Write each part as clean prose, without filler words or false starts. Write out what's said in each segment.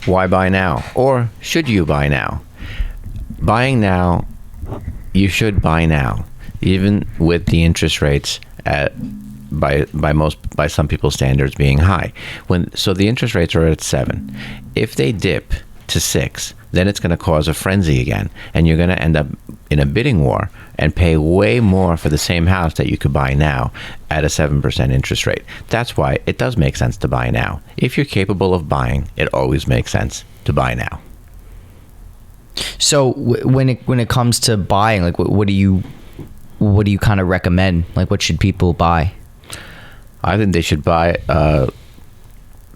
why buy now? Or should you buy now? Buying now, you should buy now, even with the interest rates by some people's standards being high. So the interest rates are at 7. If they dip to 6, then it's going to cause a frenzy again, and you're going to end up in a bidding war and pay way more for the same house that you could buy now at a 7% interest rate. That's why it does make sense to buy now. If you're capable of buying, it always makes sense to buy now. So when it comes to buying, like what do you kind of recommend? Like what should people buy? I think they should buy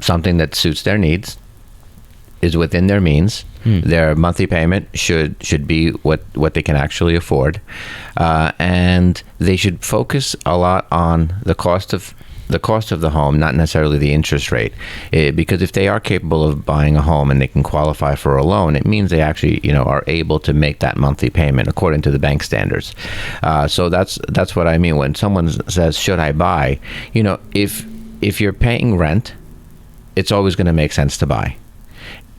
something that suits their needs, is within their means. Their monthly payment should be what they can actually afford, and they should focus a lot on the cost of the home, not necessarily the interest rate, because if they are capable of buying a home and they can qualify for a loan, it means they actually are able to make that monthly payment according to the bank standards. So that's what I mean when someone says, should I buy? If you're paying rent, it's always going to make sense to buy,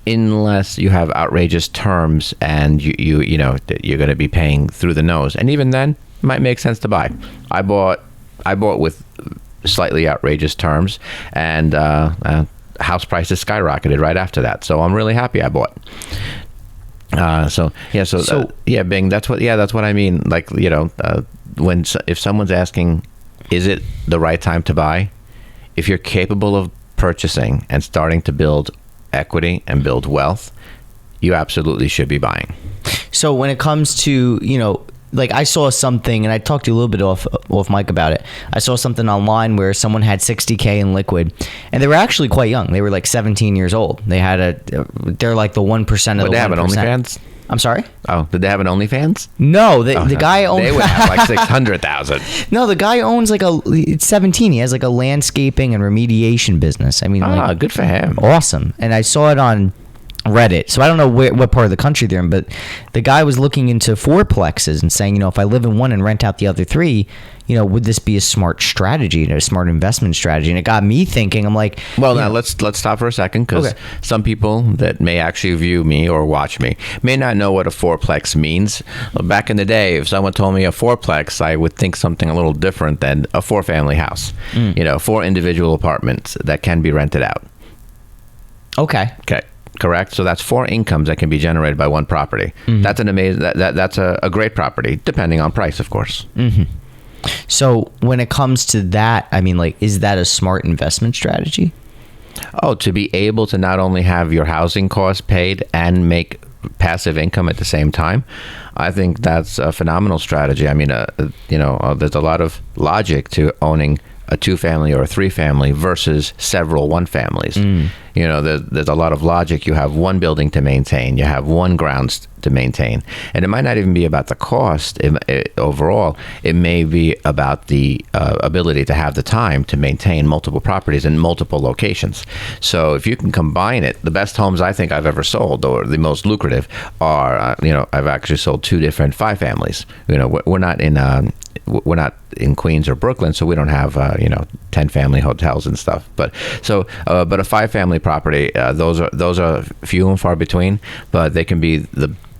unless you have outrageous terms and you're going to be paying through the nose, and even then it might make sense to buy. I bought with slightly outrageous terms, and house prices skyrocketed right after that, so I'm really happy I bought. Bing, that's what I mean. Like, if someone's asking, is it the right time to buy? If you're capable of purchasing and starting to build equity and build wealth, you absolutely should be buying. So when it comes to, like I saw something, and I talked to you a little bit off mic about it. I saw something online where someone had $60K in liquid, and they were actually quite young. They were like 17 years old. They're like the 1% of the 1%. Would they have an OnlyFans? I'm sorry? Oh, did they have an OnlyFans? No, the guy owns... They would have like 600,000. No, the guy owns it's 17. He has like a landscaping and remediation business. I mean, good for him. Awesome. And I saw it on Reddit, so I don't know what part of the country they're in, but the guy was looking into fourplexes and saying, if I live in one and rent out the other 3, would this be a smart strategy, a smart investment strategy? And it got me thinking. I'm like, well, now let's stop for a second, because some people that may actually view me or watch me may not know what a fourplex means. Back in the day, if someone told me a fourplex, I would think something a little different than a 4-family house. 4 individual apartments that can be rented out. Okay. Correct. So that's 4 incomes that can be generated by one property. Mm-hmm. That's an amazing. That's a great property, depending on price, of course. Mm-hmm. So when it comes to that, I mean, is that a smart investment strategy? Oh, to be able to not only have your housing costs paid and make passive income at the same time, I think that's a phenomenal strategy. I mean, there's a lot of logic to owning a 2-family or a 3-family versus several 1-families. There's a lot of logic. You have one building to maintain, you have one grounds to maintain, and it might not even be about the cost overall. It may be about the ability to have the time to maintain multiple properties in multiple locations. So if you can combine it, the best homes I think I've ever sold, or the most lucrative, are I've actually sold 2 different 5-families. We're not in Queens or Brooklyn, so we don't have 10-family hotels and stuff. But a 5-family property, those are few and far between, but they can be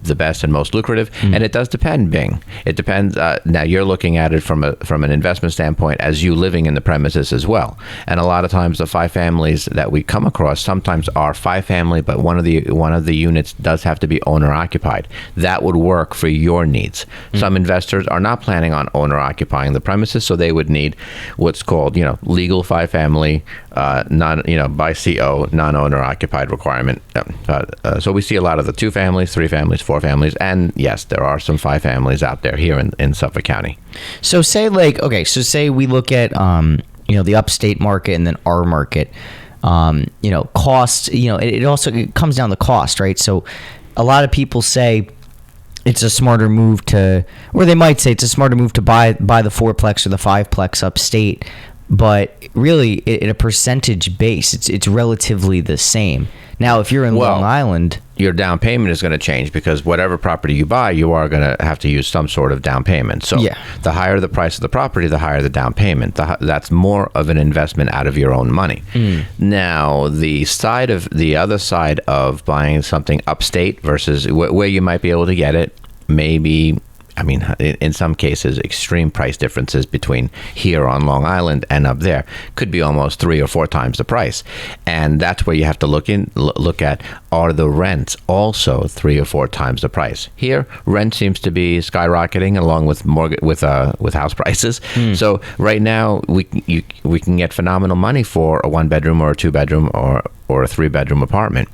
the best and most lucrative. And it does depend, Bing. It depends. Now you're looking at it from an investment standpoint as you living in the premises as well. And a lot of times the 5 families that we come across sometimes are 5-family, but one of the units does have to be owner occupied. That would work for your needs. Some investors are not planning on owner occupying the premises, so they would need what's called legal 5-family, by CO, non-owner occupied requirement. So we see a lot of the 2 families, 3 families, 4 families, and yes, there are some 5 families out there here in Suffolk County. So say we look at the upstate market and then our market. Cost. It comes down to cost, right? So a lot of people say it's a smarter move to, or they might say it's a smarter move to buy the 4-plex or the 5-plex upstate. but really, at a percentage base, it's relatively the same. Now, if you're in Long Island, your down payment is going to change because whatever property you buy, you are going to have to use some sort of down payment. So the higher the price of the property, the higher the down payment. That's more of an investment out of your own money. Now, the other side of buying something upstate versus where you might be able to get it, maybe, I mean, in some cases, extreme price differences between here on Long Island and up there could be almost 3 or 4 times the price. And that's where you have to look at, are the rents also 3 or 4 times the price? Here, rent seems to be skyrocketing along with with house prices. So right now, we can get phenomenal money for a 1-bedroom or a 2-bedroom or a 3-bedroom apartment.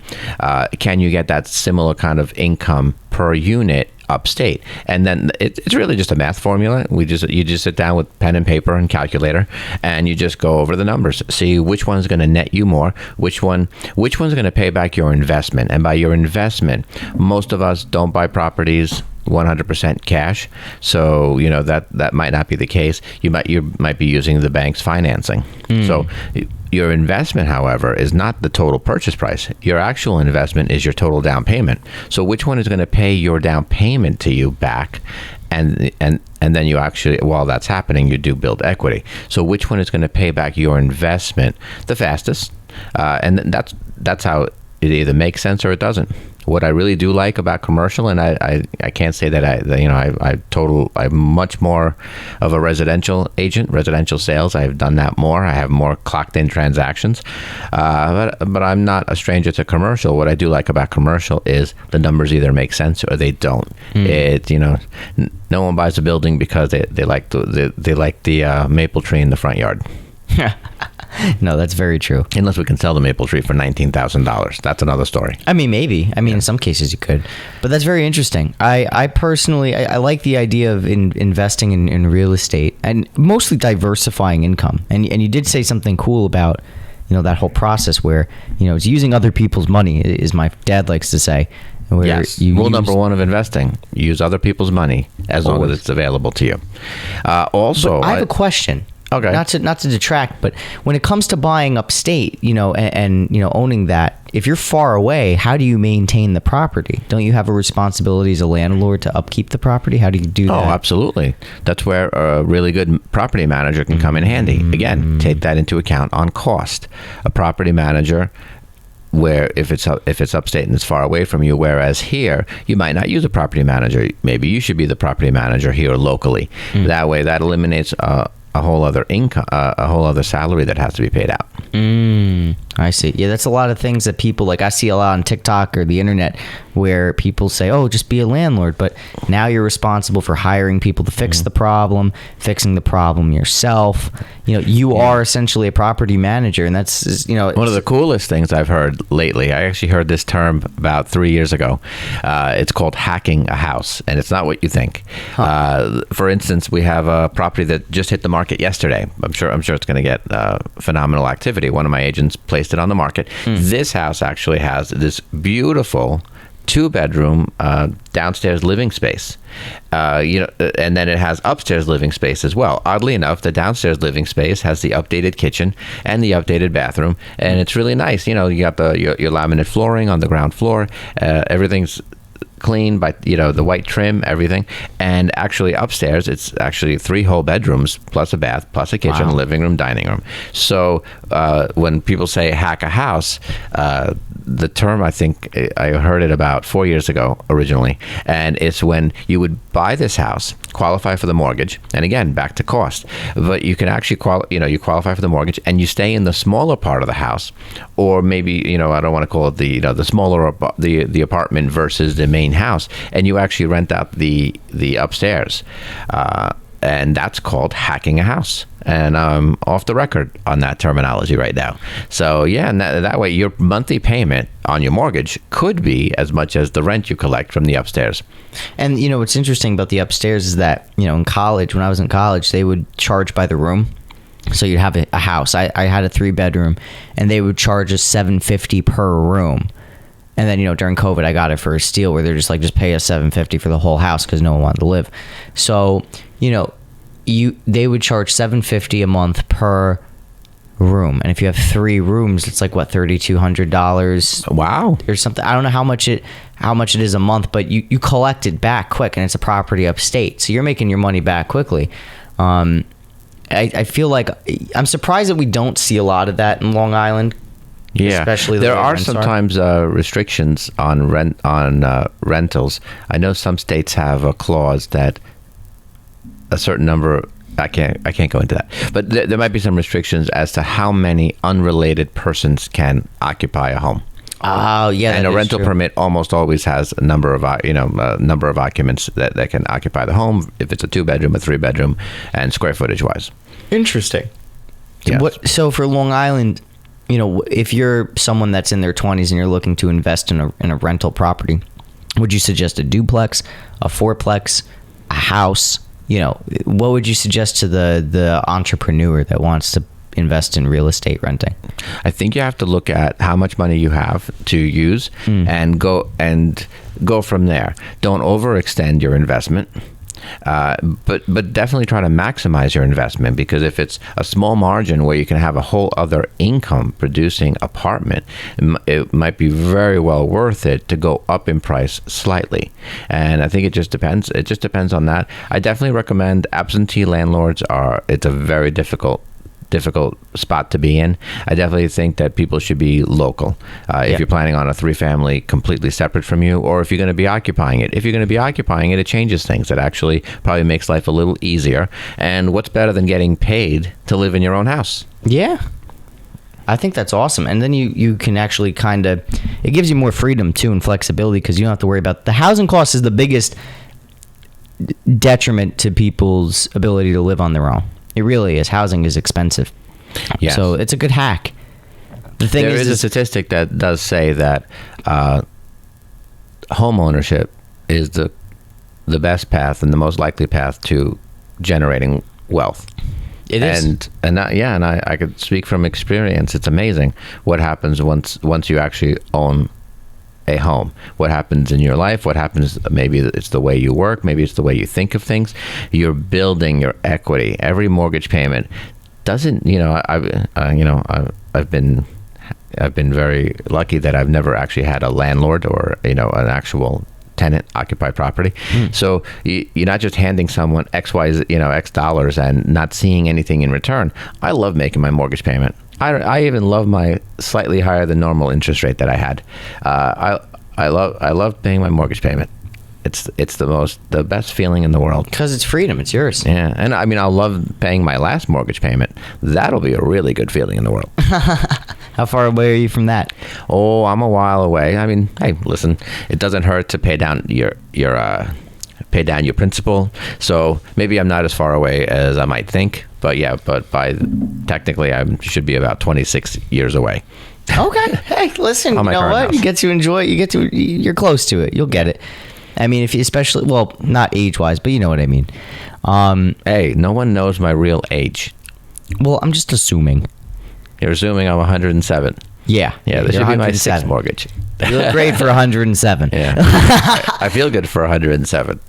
Can you get that similar kind of income per unit upstate? And then it's really just a math formula. You just sit down with pen and paper and calculator, and you just go over the numbers, see which one's going to net you more, which one's going to pay back your investment. And by your investment, most of us don't buy properties 100% cash, so that might not be the case. You might be using the bank's financing. So your investment, however, is not the total purchase price. Your actual investment is your total down payment. So which one is going to pay your down payment to you back? And then you actually, while that's happening, you do build equity. So which one is going to pay back your investment the fastest? And that's how it either makes sense or it doesn't. What I really do like about commercial, and I can't say that I'm much more of a residential agent, residential sales. I've done that more. I have more clocked in transactions, but I'm not a stranger to commercial. What I do like about commercial is the numbers either make sense or they don't. No one buys a building because they like the maple tree in the front yard. No, that's very true. Unless we can sell the maple tree for $19,000. That's another story. I mean, maybe. In some cases you could. But that's very interesting. I personally, I like the idea of investing in real estate and mostly diversifying income. And you did say something cool about, that whole process where, it's using other people's money, as my dad likes to say. Yes. Rule number 1 of investing: use other people's money as long as it's available to you. Also, I have a question. Okay. Not to detract, but when it comes to buying upstate, and owning that, if you're far away, how do you maintain the property? Don't you have a responsibility as a landlord to upkeep the property? How do you do that? Oh, absolutely. That's where a really good property manager can come in handy. Again, take that into account on cost. A property manager, where if it's upstate and it's far away from you, whereas here you might not use a property manager. Maybe you should be the property manager here locally. That way, that eliminates a whole other income, a whole other salary that has to be paid out. I see. Yeah, that's a lot of things that people, like I see a lot on TikTok or the internet where people say, oh, just be a landlord. But now you're responsible for hiring people to fix the problem, fixing the problem yourself. You are essentially a property manager. And that's, one of the coolest things I've heard lately. I actually heard this term about 3 years ago. It's called hacking a house. And it's not what you think. For instance, we have a property that just hit the market yesterday. I'm sure it's going to get phenomenal activity. One of my agents placed it on the market. This house actually has this beautiful 2-bedroom downstairs living space, and then it has upstairs living space as well. Oddly enough, the downstairs living space has the updated kitchen and the updated bathroom, and it's really nice. You got your laminate flooring on the ground floor. Everything's clean by the white trim, everything. And actually upstairs it's actually 3 whole bedrooms plus a bath plus a kitchen, living room, dining room. So when people say hack a house, the term, I think I heard it about 4 years ago originally, and it's when you would buy this house, qualify for the mortgage, and again, back to cost, but you can actually you qualify for the mortgage and you stay in the smaller part of the house, or maybe I don't want to call it the smaller the apartment versus the main house, and you actually rent out the upstairs, and that's called hacking a house. And I'm off the record on that terminology right now. So yeah, and that way your monthly payment on your mortgage could be as much as the rent you collect from the upstairs. And what's interesting about the upstairs is that in college, when I was in college, they would charge by the room. So you'd have a house. I had a 3-bedroom, and they would charge us $750 per room. And then, during COVID, I got it for a steal where they're just pay us $750 for the whole house because no one wanted to live. So, they would charge $750 a month per room, and if you have 3 rooms, it's like what, $3,200. Wow. Or something. I don't know how much it is a month, but you collect it back quick, and it's a property upstate, so you're making your money back quickly. I feel like I'm surprised that we don't see a lot of that in Long Island. Yeah, especially there are sometimes restrictions on rentals. I know some states have a clause that a certain number. I can't go into that, but there might be some restrictions as to how many unrelated persons can occupy a home. Oh, yeah, and a rental permit almost always has a number of occupants that can occupy the home, if it's a 2-bedroom, a 3-bedroom, and square footage wise. Interesting. Yes. So for Long Island, if you're someone that's in their 20s and you're looking to invest in a rental property, would you suggest a duplex, a fourplex, a house? What would you suggest to the entrepreneur that wants to invest in real estate renting? I think you have to look at how much money you have to use and go from there. Don't overextend your investment. But definitely try to maximize your investment, because if it's a small margin where you can have a whole other income producing apartment, it might be very well worth it to go up in price slightly. And I think it just depends. It just depends on that. I definitely recommend absentee landlords it's a very difficult spot to be in. I definitely think that people should be local. If you're planning on a 3-family completely separate from you, or if you're going to be occupying it. If you're going to be occupying it, it changes things. It actually probably makes life a little easier. And what's better than getting paid to live in your own house? Yeah. I think that's awesome. And then you can actually it gives you more freedom too and flexibility, because you don't have to worry about the housing cost is the biggest detriment to people's ability to live on their own. It really is. Housing is expensive. Yes. So it's a good hack. The thing there is a statistic that does say that home ownership is the best path and the most likely path to generating wealth. It is. And I could speak from experience. It's amazing what happens once you actually own a home. What happens in your life? What happens? Maybe it's the way you work. Maybe it's the way you think of things. You're building your equity. Every mortgage payment doesn't. I've been very lucky that I've never actually had a landlord or an actual tenant occupy property. So you're not just handing someone X dollars and not seeing anything in return. I love making my mortgage payment. I even love my slightly higher than normal interest rate that I had. I love paying my mortgage payment. It's the best feeling in the world. Because it's freedom. It's yours. Yeah, and I mean, I'll love paying my last mortgage payment. That'll be a really good feeling in the world. How far away are you from that? Oh, I'm a while away. I mean, hey, listen, it doesn't hurt to pay down your principal. So maybe I'm not as far away as I might think. But yeah, technically I should be about 26 years away. Okay. Hey, listen, you know what? House. You get to enjoy it. You're close to it. You'll get it. I mean, if you especially, well, not age-wise, but you know what I mean. Hey, no one knows my real age. Well, I'm just assuming. You're assuming I'm 107. Yeah. Yeah, this should be my 6th mortgage. You look great for 107. Yeah. I feel good for 107.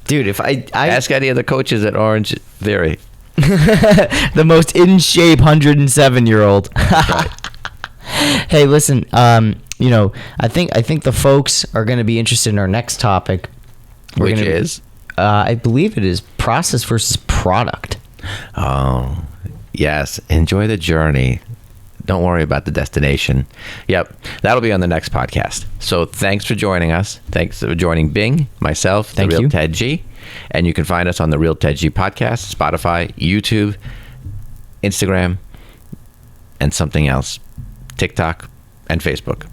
Dude, if I ask any of the coaches at Orange Theory. The most in shape 107-year-old. Right. Hey, listen, I think the folks are going to be interested in our next topic. Which is? I believe it is process versus product. Oh, yes. Enjoy the journey. Don't worry about the destination. Yep. That'll be on the next podcast. So thanks for joining us. Thanks for joining Bing, myself, The Real Ted G. And you can find us on The Real Ted G podcast, Spotify, YouTube, Instagram, and something else, TikTok, and Facebook.